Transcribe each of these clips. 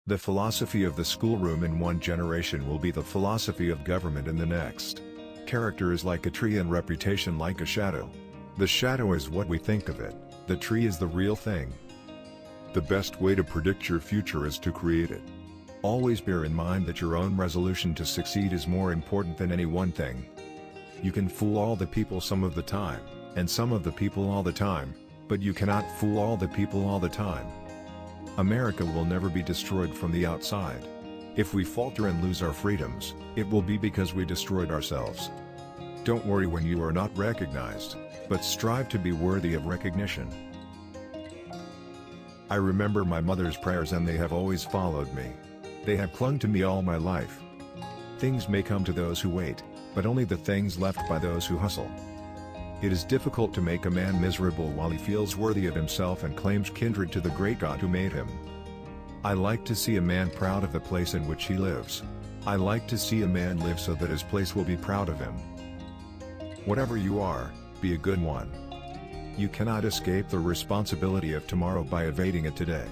The philosophy of the schoolroom in one generation will be the philosophy of government in the next. Character is like a tree and reputation like a shadow. The shadow is what we think of it, the tree is the real thing. The best way to predict your future is to create it. Always bear in mind that your own resolution to succeed is more important than any one thing. You can fool all the people some of the time, and some of the people all the time, but you cannot fool all the people all the time. America will never be destroyed from the outside. If we falter and lose our freedoms, it will be because we destroyed ourselves. Don't worry when you are not recognized, but strive to be worthy of recognition. I remember my mother's prayers and they have always followed me. They have clung to me all my life. Things may come to those who wait, but only the things left by those who hustle. It is difficult to make a man miserable while he feels worthy of himself and claims kindred to the great God who made him. I like to see a man proud of the place in which he lives. I like to see a man live so that his place will be proud of him. Whatever you are, be a good one. You cannot escape the responsibility of tomorrow by evading it today.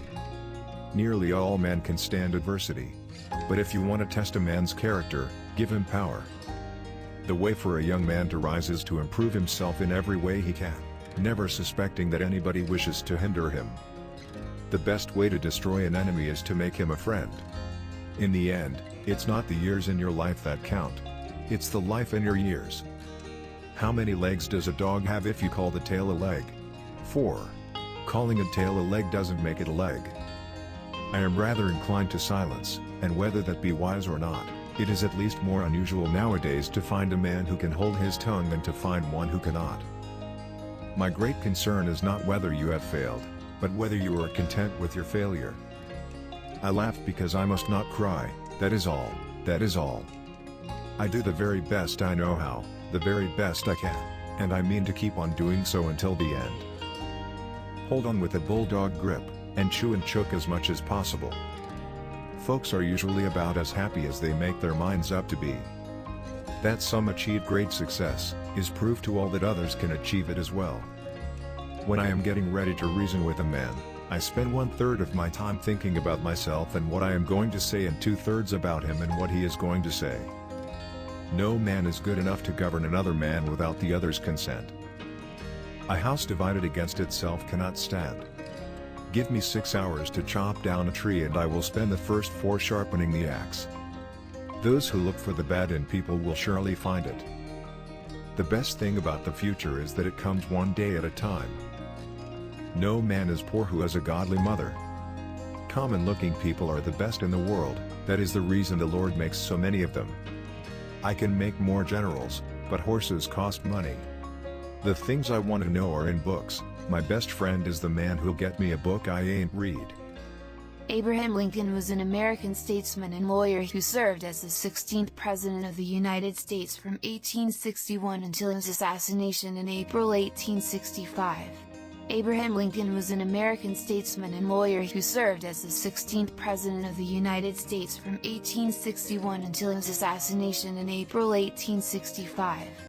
Nearly all men can stand adversity. But if you want to test a man's character, give him power. The way for a young man to rise is to improve himself in every way he can, never suspecting that anybody wishes to hinder him. The best way to destroy an enemy is to make him a friend. In the end, it's not the years in your life that count. It's the life in your years. How many legs does a dog have if you call the tail a leg? 4. Calling a tail a leg doesn't make it a leg. I am rather inclined to silence, and whether that be wise or not, it is at least more unusual nowadays to find a man who can hold his tongue than to find one who cannot. My great concern is not whether you have failed, but whether you are content with your failure. I laugh because I must not cry, that is all, that is all. I do the very best I know how, the very best I can, and I mean to keep on doing so until the end. Hold on with a bulldog grip, and chew and choke as much as possible. Folks are usually about as happy as they make their minds up to be. That some achieve great success, is proof to all that others can achieve it as well. When I am getting ready to reason with a man, I spend 1/3 of my time thinking about myself and what I am going to say and 2/3 about him and what he is going to say. No man is good enough to govern another man without the other's consent. A house divided against itself cannot stand. Give me 6 hours to chop down a tree and I will spend the first 4 sharpening the axe. Those who look for the bad in people will surely find it. The best thing about the future is that it comes one day at a time. No man is poor who has a godly mother. Common-looking people are the best in the world, that is the reason the Lord makes so many of them. I can make more generals, but horses cost money. The things I want to know are in books. My best friend is the man who'll get me a book I ain't read. Abraham Lincoln was an American statesman and lawyer who served as the 16th President of the United States from 1861 until his assassination in April 1865. Abraham Lincoln was an American statesman and lawyer who served as the 16th President of the United States from 1861 until his assassination in April 1865.